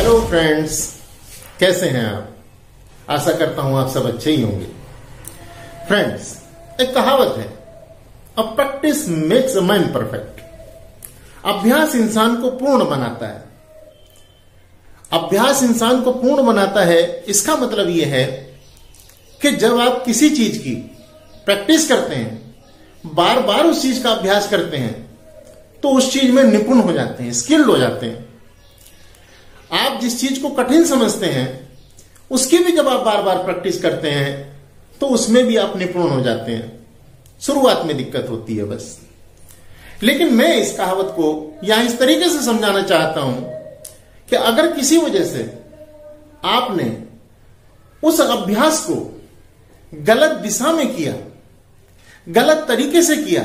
Hello friends, कैसे हैं आप? आशा करता हूं आप सब अच्छे ही होंगे। फ्रेंड्स, एक कहावत है, a practice makes a man perfect. अभ्यास इंसान को पूर्ण बनाता है। अभ्यास इंसान को पूर्ण बनाता है, इसका मतलब यह है कि जब आप किसी चीज की प्रैक्टिस करते हैं, बार बार उस चीज का अभ्यास करते हैं, तो उस चीज में निपुण हो जाते हैं, स्किल्ड हो जाते हैं। आप जिस चीज को कठिन समझते हैं, उसकी भी जब आप बार बार प्रैक्टिस करते हैं, तो उसमें भी आप निपुण हो जाते हैं। शुरुआत में दिक्कत होती है बस। लेकिन मैं इस कहावत को यहां इस तरीके से समझाना चाहता हूं कि अगर किसी वजह से आपने उस अभ्यास को गलत दिशा में किया, गलत तरीके से किया,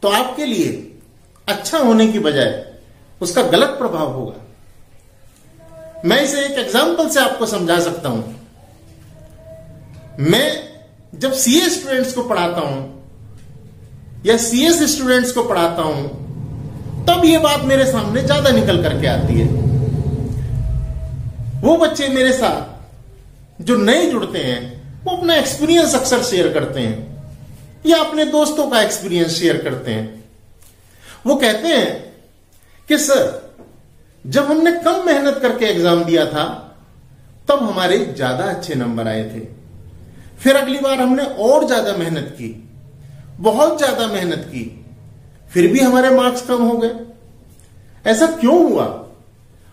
तो आपके लिए अच्छा होने की बजाय उसका गलत प्रभाव होगा। मैं इसे एक एग्जांपल से आपको समझा सकता हूं। मैं जब सीए स्टूडेंट्स को पढ़ाता हूं या सीएस स्टूडेंट्स को पढ़ाता हूं, तब यह बात मेरे सामने ज्यादा निकल करके आती है। वो बच्चे मेरे साथ जो नए जुड़ते हैं, वो अपना एक्सपीरियंस अक्सर शेयर करते हैं या अपने दोस्तों का एक्सपीरियंस शेयर करते हैं। वो कहते हैं कि सर, जब हमने कम मेहनत करके एग्जाम दिया था, तब हमारे ज्यादा अच्छे नंबर आए थे। फिर अगली बार हमने और ज्यादा मेहनत की, बहुत ज्यादा मेहनत की, फिर भी हमारे मार्क्स कम हो गए। ऐसा क्यों हुआ?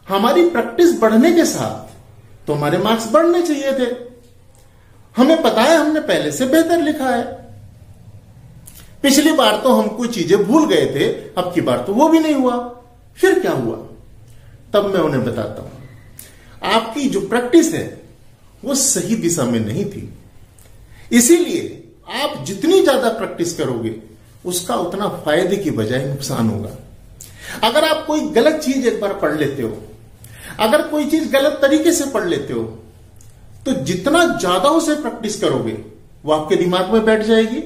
हमारी प्रैक्टिस बढ़ने के साथ तो हमारे मार्क्स बढ़ने चाहिए थे। हमें पता है हमने पहले से बेहतर लिखा है। पिछली बार तो हम कुछ चीजें भूल गए थे, अब की बार तो वो भी नहीं हुआ। फिर क्या हुआ? तब मैं उन्हें बताता हूं, आपकी जो प्रैक्टिस है वो सही दिशा में नहीं थी। इसीलिए आप जितनी ज्यादा प्रैक्टिस करोगे, उसका उतना फायदे की बजाय नुकसान होगा। अगर आप कोई गलत चीज एक बार पढ़ लेते हो, अगर कोई चीज गलत तरीके से पढ़ लेते हो, तो जितना ज्यादा उसे प्रैक्टिस करोगे, वो आपके दिमाग में बैठ जाएगी।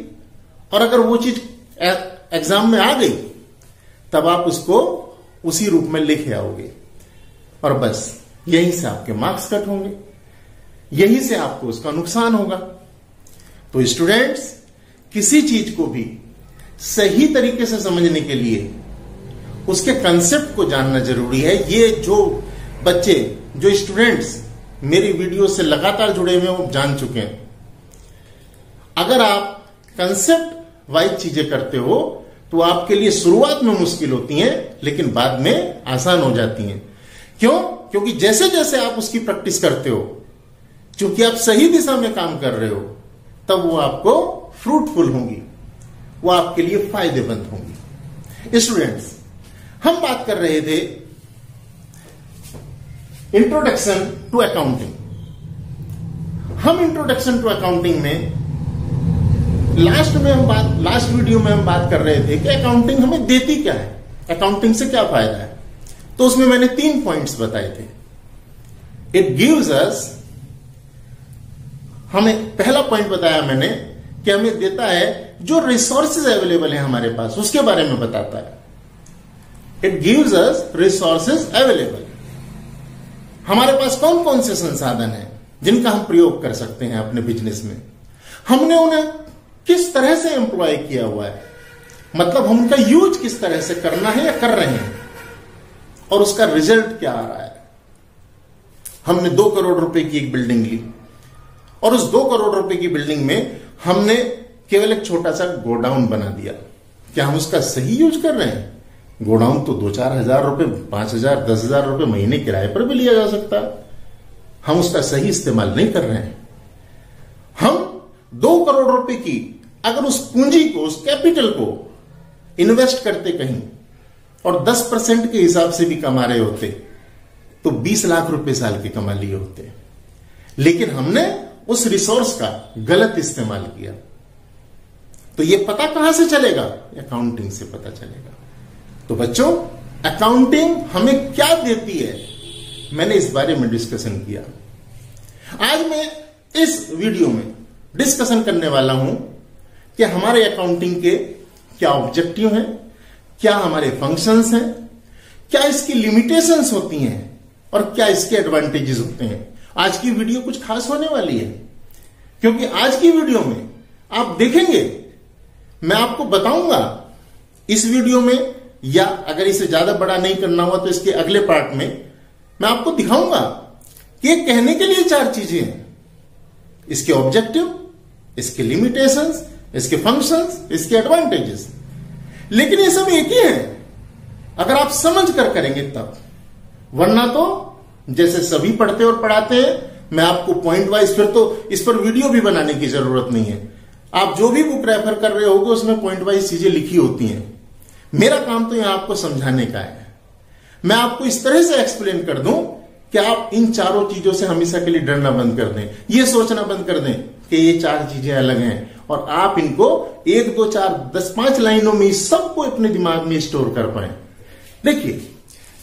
और अगर वो चीज एग्जाम में आ गई, तब आप उसको उसी रूप में लिखे आओगे, और बस यहीं से आपके मार्क्स कट होंगे, यहीं से आपको उसका नुकसान होगा। तो स्टूडेंट्स, किसी चीज को भी सही तरीके से समझने के लिए उसके कंसेप्ट को जानना जरूरी है। ये जो बच्चे, जो स्टूडेंट्स मेरी वीडियो से लगातार जुड़े हुए हैं, वो जान चुके हैं। अगर आप कंसेप्ट वाइज चीजें करते हो, तो आपके लिए शुरुआत में मुश्किल होती हैं, लेकिन बाद में आसान हो जाती हैं। क्यों? क्योंकि जैसे जैसे आप उसकी प्रैक्टिस करते हो, क्योंकि आप सही दिशा में काम कर रहे हो, तब वो आपको फ्रूटफुल होंगी, वो आपके लिए फायदेमंद होंगी। स्टूडेंट्स, हम बात कर रहे थे इंट्रोडक्शन टू अकाउंटिंग। हम इंट्रोडक्शन टू अकाउंटिंग में लास्ट वीडियो में हम बात कर रहे थे कि अकाउंटिंग हमें देती क्या है, अकाउंटिंग से क्या फायदा है। तो उसमें मैंने 3 पॉइंट्स बताए थे। इट गिव्स अस, हमें पहला पॉइंट बताया मैंने कि हमें देता है जो रिसोर्सेज अवेलेबल है हमारे पास, उसके बारे में बताता है। It gives us resources available. हमारे पास कौन कौन से संसाधन हैं जिनका हम प्रयोग कर सकते हैं अपने बिजनेस में, हमने उन्हें किस तरह से एम्प्लॉय किया हुआ है, मतलब हम उनका यूज किस तरह से करना है या कर रहे हैं, और उसका रिजल्ट क्या आ रहा है। हमने 2 करोड़ रुपए की एक बिल्डिंग ली, और उस 2 करोड़ रुपए की बिल्डिंग में हमने केवल एक छोटा सा गोडाउन बना दिया। क्या हम उसका सही यूज कर रहे हैं? गोडाउन तो 2-4 हजार रुपए, 5,000, 10,000 रुपए महीने किराए पर भी लिया जा सकता है। हम उसका सही इस्तेमाल नहीं कर रहे हैं। हम 2 करोड़ रुपए की अगर उस पूंजी को, उस कैपिटल को इन्वेस्ट करते कहीं, और 10% के हिसाब से भी कमा रहे होते, तो 20 लाख रुपए साल के कमा लिए होते। लेकिन हमने उस रिसोर्स का गलत इस्तेमाल किया। तो यह पता कहां से चलेगा? अकाउंटिंग से पता चलेगा। तो बच्चों, अकाउंटिंग हमें क्या देती है, मैंने इस बारे में डिस्कशन किया। आज मैं इस वीडियो में डिस्कशन करने वाला हूं कि हमारे अकाउंटिंग के क्या ऑब्जेक्टिव हैं, क्या हमारे फंक्शंस हैं, क्या इसकी लिमिटेशंस होती हैं, और क्या इसके एडवांटेजेस होते हैं। आज की वीडियो कुछ खास होने वाली है, क्योंकि आज की वीडियो में आप देखेंगे, मैं आपको बताऊंगा इस वीडियो में, या अगर इसे ज्यादा बड़ा नहीं करना हुआ तो इसके अगले पार्ट में मैं आपको दिखाऊंगा कि ये कहने के लिए 4 चीजें हैं, इसके ऑब्जेक्टिव, इसके लिमिटेशंस, इसके फंक्शंस, इसके एडवांटेजेस। लेकिन ये सब एक ही है अगर आप समझ कर करेंगे तब, वरना तो जैसे सभी पढ़ते और पढ़ाते हैं, मैं आपको पॉइंट वाइज, फिर तो इस पर वीडियो भी बनाने की जरूरत नहीं है। आप जो भी बुक रेफर कर रहे होगे उसमें पॉइंट वाइज चीजें लिखी होती हैं। मेरा काम तो यहां आपको समझाने का है। मैं आपको इस तरह से एक्सप्लेन कर दूं कि आप इन चारों चीजों से हमेशा के लिए डरना बंद कर दें, ये सोचना बंद कर दें कि ये 4 चीजें अलग हैं, और आप इनको 1, 2, 4, 10, 5 लाइनों में सबको अपने दिमाग में स्टोर कर पाए। देखिए,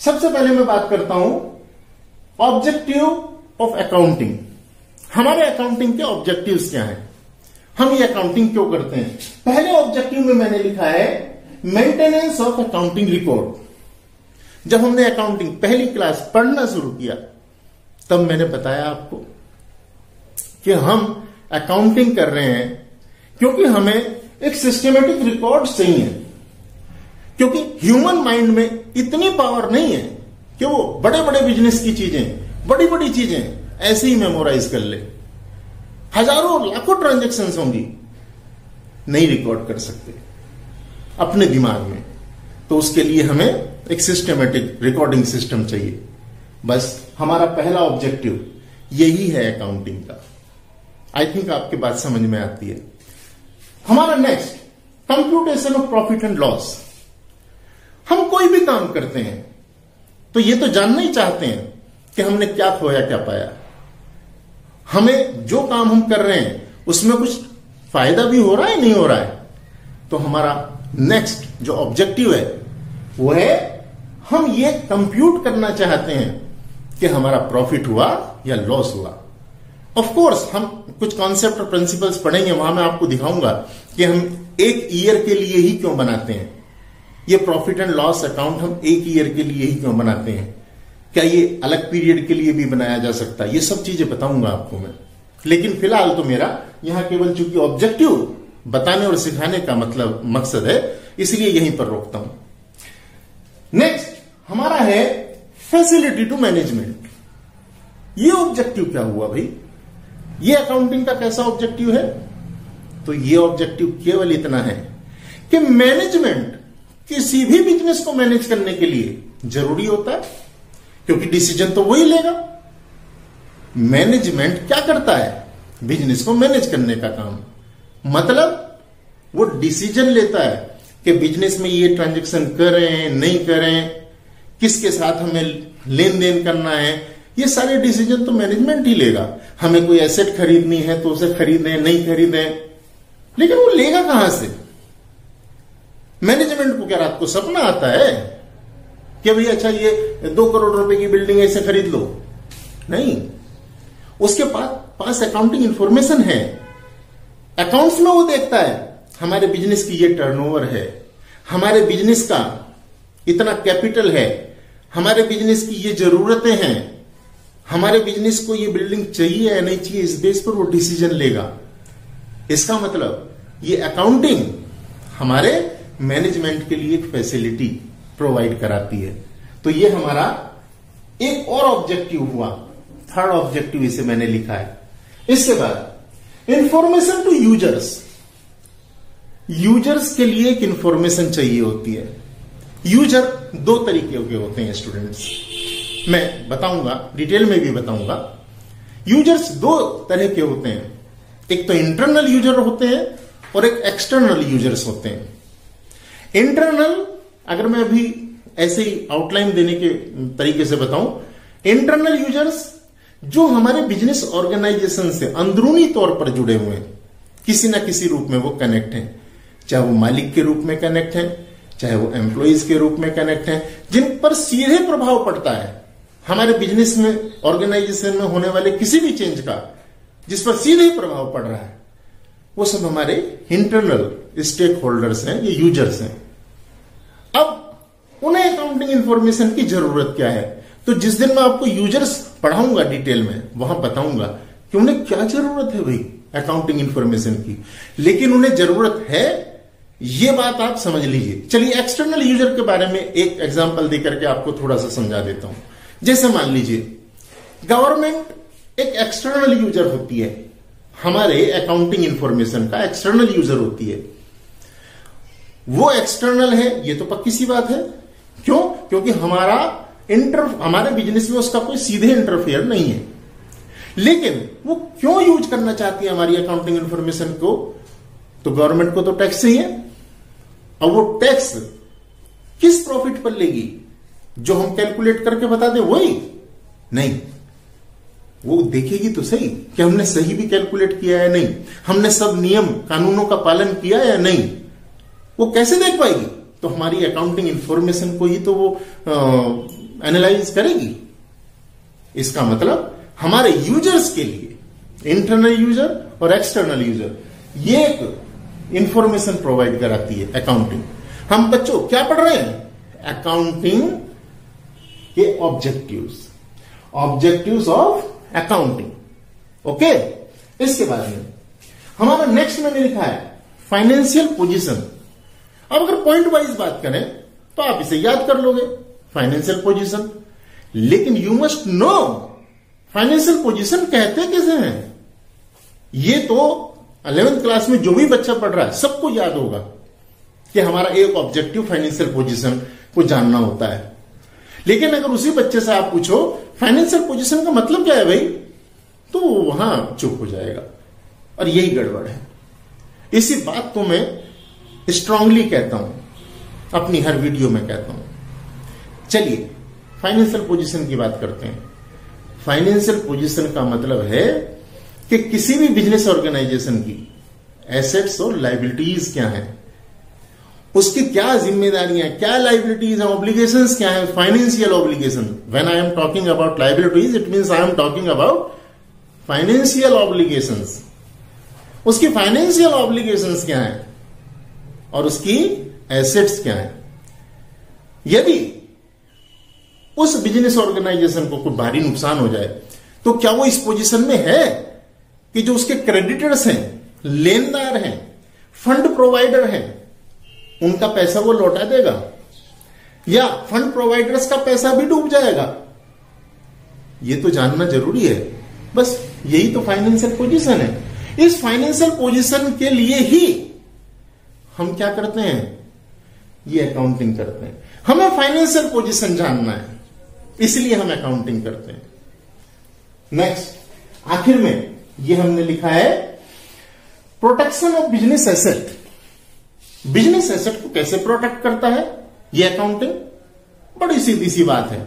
सबसे पहले मैं बात करता हूं ऑब्जेक्टिव ऑफ अकाउंटिंग। हमारे अकाउंटिंग के ऑब्जेक्टिव्स क्या हैं, हम ये अकाउंटिंग क्यों करते हैं। पहले ऑब्जेक्टिव में मैंने लिखा है मेंटेनेंस ऑफ अकाउंटिंग रिकॉर्ड। जब हमने अकाउंटिंग पहली क्लास पढ़ना शुरू किया तब मैंने बताया आपको कि हम अकाउंटिंग कर रहे हैं क्योंकि हमें एक सिस्टमेटिक रिकॉर्ड चाहिए, क्योंकि ह्यूमन माइंड में इतनी पावर नहीं है कि वो बड़े बड़े बिजनेस की चीजें, बड़ी बड़ी चीजें ऐसे ही मेमोराइज कर ले। हजारों लाखों ट्रांजैक्शंस होंगी, नहीं रिकॉर्ड कर सकते अपने दिमाग में। तो उसके लिए हमें एक सिस्टमेटिक रिकॉर्डिंग सिस्टम चाहिए। बस हमारा पहला ऑब्जेक्टिव यही है अकाउंटिंग का। आई थिंक आपके बात समझ में आती है। हमारा next, computation of profit and loss. हम कोई भी काम करते हैं तो ये तो जानना ही चाहते हैं कि हमने क्या खोया क्या पाया। हमें जो काम हम कर रहे हैं उसमें कुछ फायदा भी हो रहा है, नहीं हो रहा है। तो हमारा नेक्स्ट जो ऑब्जेक्टिव है वो है, हम ये कंप्यूट करना चाहते हैं कि हमारा प्रॉफिट हुआ या लॉस हुआ। ऑफ कोर्स हम कुछ कॉन्सेप्ट और प्रिंसिपल्स पढ़ेंगे, वहां मैं आपको दिखाऊंगा कि हम एक ईयर के लिए ही क्यों बनाते हैं। ये प्रॉफिट एंड लॉस अकाउंट हम एक ईयर के लिए ही क्यों बनाते हैं, क्या ये अलग पीरियड के लिए भी बनाया जा सकता है, ये सब चीजें बताऊंगा आपको मैं। लेकिन फिलहाल तो मेरा यहां केवल चूंकि ऑब्जेक्टिव बताने और सिखाने का मतलब मकसद है, इसलिए यहीं पर रोकता हूं। नेक्स्ट हमारा है फैसिलिटी टू मैनेजमेंट। ये ऑब्जेक्टिव क्या हुआ भाई, ये अकाउंटिंग का कैसा ऑब्जेक्टिव है। तो ये ऑब्जेक्टिव केवल इतना है कि मैनेजमेंट किसी भी बिजनेस को मैनेज करने के लिए जरूरी होता है, क्योंकि डिसीजन तो वही लेगा। मैनेजमेंट क्या करता है, बिजनेस को मैनेज करने का काम, मतलब वो डिसीजन लेता है कि बिजनेस में ये ट्रांजैक्शन करें नहीं करें, किसके साथ हमें लेन देन करना है, ये सारे डिसीजन तो मैनेजमेंट ही लेगा। हमें कोई एसेट खरीदनी है तो उसे खरीदें नहीं खरीदें, लेकिन वो लेगा कहां से। मैनेजमेंट को क्या रात को सपना आता है कि भाई अच्छा ये 2 करोड़ रुपए की बिल्डिंग ऐसे खरीद लो, नहीं। उसके पास अकाउंटिंग इंफॉर्मेशन है। अकाउंट्स में वो देखता है हमारे बिजनेस की ये टर्नओवर है, हमारे बिजनेस का इतना कैपिटल है, हमारे बिजनेस की ये जरूरतें हैं, हमारे बिजनेस को ये बिल्डिंग चाहिए या नहीं चाहिए, इस बेस पर वो डिसीजन लेगा। इसका मतलब ये अकाउंटिंग हमारे मैनेजमेंट के लिए एक फैसिलिटी प्रोवाइड कराती है। तो ये हमारा एक और ऑब्जेक्टिव हुआ, थर्ड ऑब्जेक्टिव इसे मैंने लिखा है। इसके बाद इंफॉर्मेशन टू यूजर्स। यूजर्स के लिए एक इंफॉर्मेशन चाहिए होती है। यूजर 2 तरीके के होते हैं स्टूडेंट्स, मैं बताऊंगा, डिटेल में भी बताऊंगा। यूजर्स 2 तरह के होते हैं, एक तो इंटरनल यूजर होते हैं और एक एक्सटर्नल यूजर्स होते हैं। इंटरनल, अगर मैं अभी ऐसे ही आउटलाइन देने के तरीके से बताऊं, इंटरनल यूजर्स जो हमारे बिजनेस ऑर्गेनाइजेशन से अंदरूनी तौर पर जुड़े हुए हैं, किसी ना किसी रूप में वो कनेक्ट हैं, चाहे वो मालिक के रूप में कनेक्ट हैं, चाहे वो एम्प्लॉइज के रूप में कनेक्ट हैं, जिन पर सीधे प्रभाव पड़ता है हमारे बिजनेस में, ऑर्गेनाइजेशन में होने वाले किसी भी चेंज का, जिस पर सीधे प्रभाव पड़ रहा है, वो सब हमारे इंटरनल स्टेक होल्डर्स हैं, ये यूजर्स हैं। अब उन्हें अकाउंटिंग इंफॉर्मेशन की जरूरत क्या है, तो जिस दिन मैं आपको यूजर्स पढ़ाऊंगा डिटेल में, वहां बताऊंगा कि उन्हें क्या जरूरत है भाई अकाउंटिंग इंफॉर्मेशन की, लेकिन उन्हें जरूरत है, ये बात आप समझ लीजिए। चलिए एक्सटर्नल यूजर के बारे में एक एग्जांपल देकर के आपको थोड़ा सा समझा देता हूं। जैसे मान लीजिए गवर्नमेंट एक एक्सटर्नल यूजर होती है, हमारे अकाउंटिंग इंफॉर्मेशन का एक्सटर्नल यूजर होती है। वो एक्सटर्नल है, ये तो पक्की सी बात है। क्यों? क्योंकि हमारे बिजनेस में उसका कोई सीधे इंटरफेयर नहीं है, लेकिन वो क्यों यूज करना चाहती है हमारी अकाउंटिंग इंफॉर्मेशन को? तो गवर्नमेंट को तो टैक्स चाहिए। अब वो टैक्स किस प्रॉफिट पर लेगी? जो हम कैलकुलेट करके बता दें वही नहीं, वो देखेगी तो सही कि हमने सही भी कैलकुलेट किया है नहीं, हमने सब नियम कानूनों का पालन किया है या नहीं। वो कैसे देख पाएगी? तो हमारी अकाउंटिंग इंफॉर्मेशन को ही तो वो एनालाइज करेगी। इसका मतलब हमारे यूजर्स के लिए, इंटरनल यूजर और एक्सटर्नल यूजर, ये एक इंफॉर्मेशन प्रोवाइड कराती है अकाउंटिंग। हम बच्चों क्या पढ़ रहे हैं? अकाउंटिंग के ऑब्जेक्टिव्स ऑफ अकाउंटिंग। ओके, इसके बाद में हमारा नेक्स्ट मैंने लिखा है फाइनेंशियल पोजीशन। अब अगर पॉइंट वाइज बात करें तो आप इसे याद कर लोगे, फाइनेंशियल पोजीशन। लेकिन you must know financial position कहते कैसे हैं। ये तो 11th क्लास में जो भी बच्चा पढ़ रहा है सबको याद होगा कि हमारा एक ऑब्जेक्टिव फाइनेंशियल पोजीशन को जानना होता है। लेकिन अगर उसी बच्चे से आप पूछो फाइनेंशियल पोजीशन का मतलब क्या है भाई, तो वहां चुप हो जाएगा, और यही गड़बड़ है। इसी बात को मैं स्ट्रांगली कहता हूं, अपनी हर वीडियो में कहता हूं। चलिए फाइनेंशियल पोजीशन की बात करते हैं। फाइनेंशियल पोजीशन का मतलब है कि किसी भी बिजनेस ऑर्गेनाइजेशन की एसेट्स और लायबिलिटीज क्या है, उसकी क्या जिम्मेदारियां, क्या लायबिलिटीज, ऑब्लिगेशंस क्या है, financial obligation. When I am talking about liabilities it means I am talking about financial obligations. उसकी फाइनेंशियल ऑब्लिगेशंस क्या है और उसकी एसेट्स क्या है। यदि उस बिजनेस ऑर्गेनाइजेशन को कोई भारी नुकसान हो जाए तो क्या वो इस पोजीशन में है कि जो उसके क्रेडिटर्स हैं, लेनदार हैं, फंड प्रोवाइडर हैं, उनका पैसा वो लौटा देगा, या फंड प्रोवाइडर्स का पैसा भी डूब जाएगा? ये तो जानना जरूरी है। बस यही तो फाइनेंशियल पोजीशन है। इस फाइनेंशियल पोजीशन के लिए ही हम क्या करते हैं, ये अकाउंटिंग करते हैं। हमें फाइनेंशियल पोजीशन जानना है, इसलिए हम अकाउंटिंग करते हैं। नेक्स्ट, आखिर में ये हमने लिखा है protection of business asset. Business asset को कैसे प्रोटेक्ट करता है ये अकाउंटिंग? बड़ी सीधी सी बात है।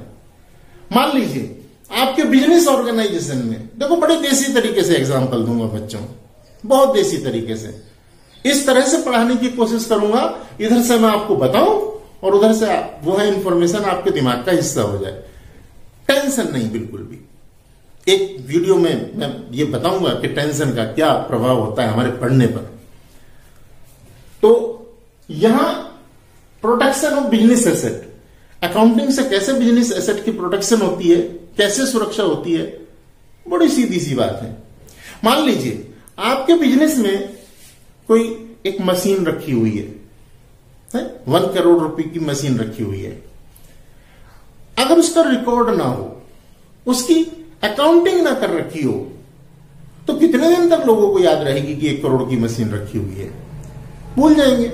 मान लीजिए आपके बिजनेस ऑर्गेनाइजेशन में, देखो बड़े देसी तरीके से एग्जांपल दूंगा बच्चों, बहुत देसी तरीके से इस तरह से पढ़ाने की कोशिश करूंगा, इधर से मैं आपको बताऊं और उधर से वो है इंफॉर्मेशन आपके दिमाग का हिस्सा हो जाए। टेंशन नहीं बिल्कुल भी। एक वीडियो में मैं ये बताऊंगा कि टेंशन का क्या प्रभाव होता है हमारे पढ़ने पर। तो यहां protection of business asset, accounting से कैसे बिजनेस एसेट की प्रोटेक्शन होती है, कैसे सुरक्षा होती है, बड़ी सीधी सी बात है। मान लीजिए आपके बिजनेस में कोई एक मशीन रखी हुई है, 1 करोड़ रुपए की मशीन रखी हुई है। अगर उसका रिकॉर्ड ना हो, उसकी अकाउंटिंग ना कर रखी हो, तो कितने दिन तक लोगों को याद रहेगी कि 1 करोड़ की मशीन रखी हुई है? भूल जाएंगे।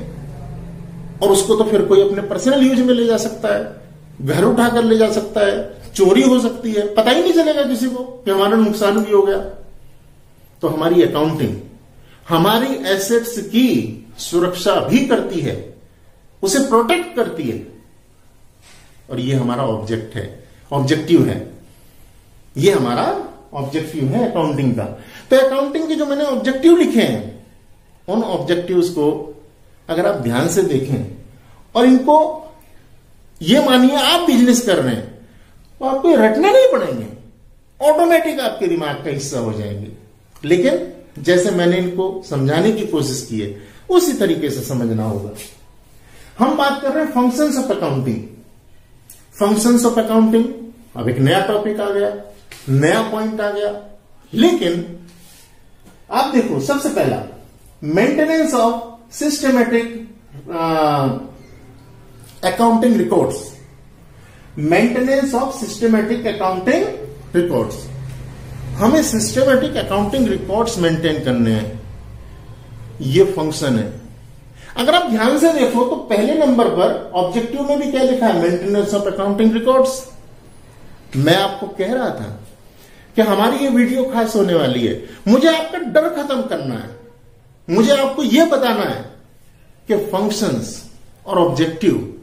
और उसको तो फिर कोई अपने पर्सनल यूज में ले जा सकता है, घर उठाकर ले जा सकता है, चोरी हो सकती है, पता ही नहीं चलेगा किसी को कि हमारा नुकसान भी हो गया। तो हमारी अकाउंटिंग हमारी एसेट्स की सुरक्षा भी करती है, उसे प्रोटेक्ट करती है, और ये हमारा ऑब्जेक्टिव है। ये हमारा ऑब्जेक्टिव है अकाउंटिंग का। तो अकाउंटिंग के जो मैंने ऑब्जेक्टिव लिखे हैं, उन ऑब्जेक्टिव्स को अगर आप ध्यान से देखें और इनको, ये मानिए आप बिजनेस कर रहे हैं तो आपको रटने नहीं पड़ेंगे, ऑटोमेटिक आपके दिमाग का हिस्सा हो जाएंगे। लेकिन जैसे मैंने इनको समझाने की कोशिश की है उसी तरीके से समझना होगा। हम बात कर रहे हैं functions of accounting. Functions of accounting अब एक नया टॉपिक आ गया, नया पॉइंट आ गया। लेकिन आप देखो, सबसे पहला maintenance of systematic accounting records, maintenance of systematic accounting records. हमें सिस्टमेटिक अकाउंटिंग रिकॉर्ड्स मेंटेन करने हैं, ये फंक्शन है। अगर आप ध्यान से देखो तो पहले नंबर पर ऑब्जेक्टिव में भी क्या लिखा है, मेंटेनेंस ऑफ अकाउंटिंग रिकॉर्ड्स। मैं आपको कह रहा था कि हमारी ये वीडियो खास होने वाली है। मुझे आपका डर खत्म करना है, मुझे आपको यह बताना है कि फंक्शंस और ऑब्जेक्टिव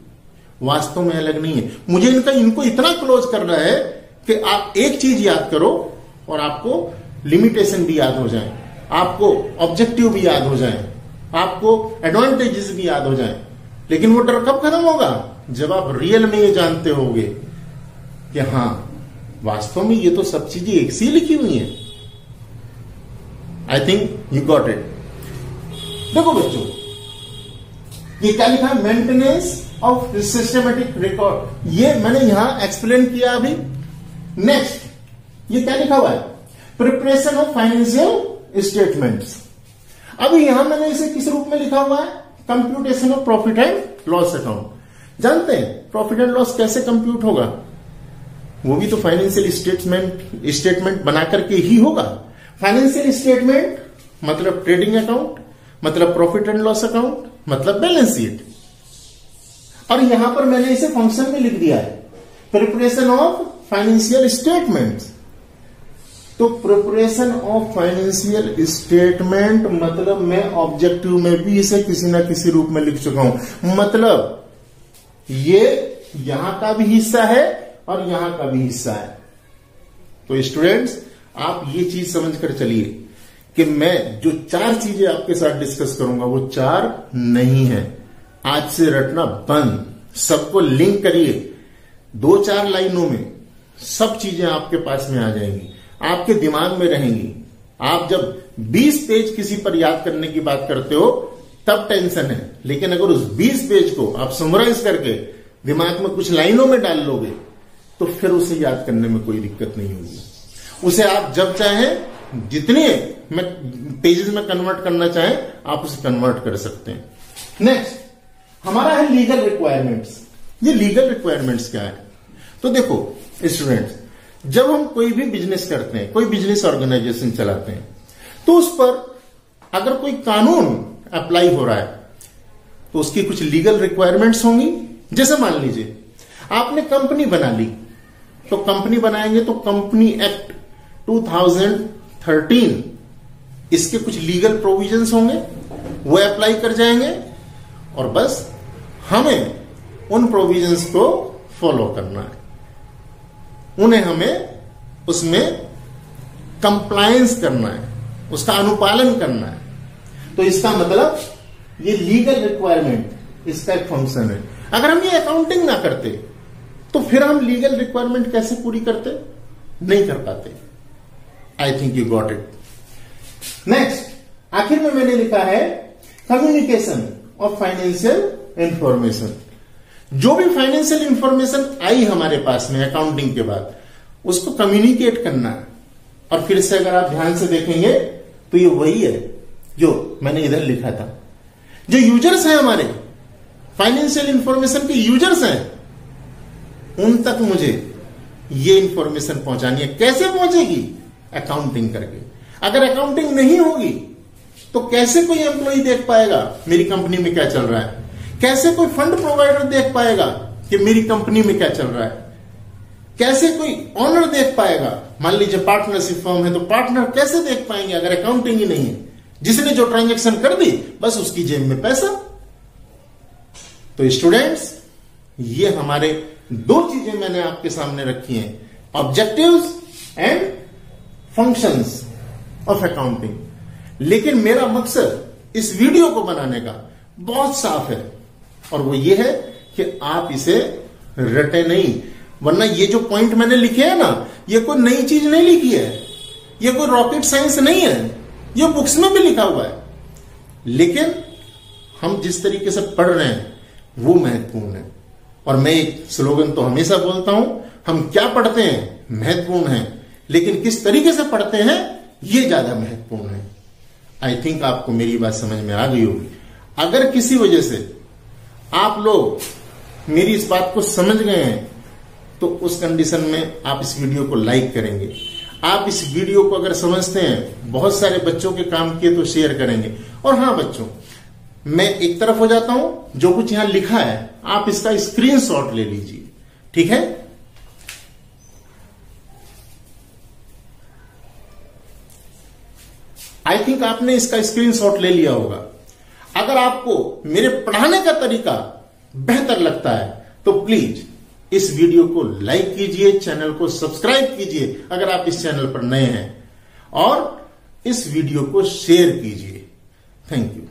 वास्तव में अलग नहीं है। मुझे इनको इतना क्लोज करना है कि आप एक चीज याद करो और आपको लिमिटेशन भी याद हो जाए, आपको ऑब्जेक्टिव भी याद हो जाए, आपको एडवांटेजेस भी याद हो जाए। लेकिन वो डर कब खत्म होगा, जब आप रियल में ये जानते होगे कि हां वास्तव में ये तो सब चीजें एक सी लिखी हुई हैं। I think you got it. देखो बच्चों, ये क्या लिखा है, मेंटेनेंस ऑफ सिस्टमेटिक रिकॉर्ड, ये मैंने यहां एक्सप्लेन किया अभी। नेक्स्ट ये क्या लिखा हुआ है, प्रिपरेशन ऑफ फाइनेंशियल स्टेटमेंट्स। अभी यहां मैंने इसे किस रूप में लिखा हुआ है, computation of profit and loss account. जानते हैं प्रॉफिट एंड लॉस कैसे कंप्यूट होगा, वो भी तो फाइनेंशियल स्टेटमेंट बना करके ही होगा। फाइनेंशियल स्टेटमेंट मतलब ट्रेडिंग अकाउंट, मतलब प्रॉफिट एंड लॉस अकाउंट, मतलब बैलेंस शीट। और यहां पर मैंने इसे फंक्शन में लिख दिया है, प्रिपरेशन ऑफ फाइनेंशियल स्टेटमेंट्स। तो प्रिपरेशन ऑफ फाइनेंशियल स्टेटमेंट मतलब मैं ऑब्जेक्टिव में भी इसे किसी ना किसी रूप में लिख चुका हूं। मतलब ये यहां का भी हिस्सा है और यहां का भी हिस्सा है। तो स्टूडेंट्स, आप ये चीज समझकर चलिए कि मैं जो 4 चीजें आपके साथ डिस्कस करूंगा वो 4 नहीं है। आज से रटना बंद, सबको लिंक करिए। 2-4 लाइनों में सब चीजें आपके पास में आ जाएंगी, आपके दिमाग में रहेंगी। आप जब 20 पेज किसी पर याद करने की बात करते हो तब टेंशन है, लेकिन अगर उस 20 पेज को आप समराइज करके दिमाग में कुछ लाइनों में डाल लोगे तो फिर उसे याद करने में कोई दिक्कत नहीं होगी। उसे आप जब चाहें, जितने पेजेस में कन्वर्ट करना चाहें, आप उसे कन्वर्ट कर सकते हैं। नेक्स्ट हमारा है लीगल रिक्वायरमेंट्स। ये लीगल रिक्वायरमेंट्स क्या है, तो देखो स्टूडेंट्स, जब हम कोई भी बिजनेस करते हैं, कोई बिजनेस ऑर्गेनाइजेशन चलाते हैं, तो उस पर अगर कोई कानून अप्लाई हो रहा है तो उसकी कुछ लीगल रिक्वायरमेंट्स होंगी। जैसे मान लीजिए आपने कंपनी बना ली, तो कंपनी बनाएंगे तो कंपनी एक्ट 2013 इसके कुछ लीगल प्रोविजंस होंगे, वो अप्लाई कर जाएंगे और बस हमें उन प्रोविजंस को फॉलो करना है, उन्हें हमें उसमें कंप्लायंस करना है, उसका अनुपालन करना है। तो इसका मतलब ये लीगल रिक्वायरमेंट इसका एक फंक्शन है। अगर हम ये अकाउंटिंग ना करते तो फिर हम लीगल रिक्वायरमेंट कैसे पूरी करते, नहीं कर पाते। I think you got it. Next आखिर में मैंने लिखा है कम्युनिकेशन ऑफ फाइनेंशियल इंफॉर्मेशन। जो भी फाइनेंशियल इंफॉर्मेशन आई हमारे पास में अकाउंटिंग के बाद, उसको कम्युनिकेट करना है। और फिर से अगर आप ध्यान से देखेंगे तो ये वही है जो मैंने इधर लिखा था। जो यूजर्स हैं हमारे फाइनेंशियल इंफॉर्मेशन के यूजर्स हैं, उन तक मुझे ये इंफॉर्मेशन पहुंचानी है। कैसे पहुंचेगी, अकाउंटिंग करके। अगर अकाउंटिंग नहीं होगी तो कैसे कोई एम्प्लॉय देख पाएगा मेरी कंपनी में क्या चल रहा है, कैसे कोई फंड प्रोवाइडर देख पाएगा कि मेरी कंपनी में क्या चल रहा है, कैसे कोई ऑनर देख पाएगा। मान लीजिए पार्टनरशिप फर्म है तो पार्टनर कैसे देख पाएंगे अगर अकाउंटिंग ही नहीं है। जिसने जो ट्रांजैक्शन कर दी बस उसकी जेब में पैसा। तो स्टूडेंट्स, ये हमारे 2 चीजें मैंने आपके सामने रखी हैं, objectives and functions of accounting. लेकिन मेरा मकसद इस वीडियो को बनाने का बहुत साफ है, और वो ये है कि आप इसे रटे नहीं। वरना ये जो पॉइंट मैंने लिखे हैं ना, ये कोई नई चीज नहीं लिखी है, ये कोई रॉकेट साइंस नहीं है, ये बुक्स में भी लिखा हुआ है। लेकिन हम जिस तरीके से पढ़ रहे हैं वो महत्वपूर्ण है। और मैं एक स्लोगन तो हमेशा बोलता हूं, हम क्या पढ़ते हैं महत्वपूर्ण है, लेकिन किस तरीके से पढ़ते हैं ये ज्यादा महत्वपूर्ण है। आई थिंक आपको मेरी बात समझ में आ गई होगी। अगर किसी वजह से आप लोग मेरी इस बात को समझ गए हैं तो उस कंडीशन में आप इस वीडियो को लाइक करेंगे। आप इस वीडियो को अगर समझते हैं बहुत सारे बच्चों के काम किए तो शेयर करेंगे। और हां बच्चों, मैं एक तरफ हो जाता हूं, जो कुछ यहां लिखा है आप इसका स्क्रीनशॉट ले लीजिए, ठीक है। आई थिंक आपने इसका स्क्रीनशॉट ले लिया होगा। अगर आपको मेरे पढ़ाने का तरीका बेहतर लगता है तो प्लीज इस वीडियो को लाइक कीजिए, चैनल को सब्सक्राइब कीजिए अगर आप इस चैनल पर नए हैं, और इस वीडियो को शेयर कीजिए। Thank you.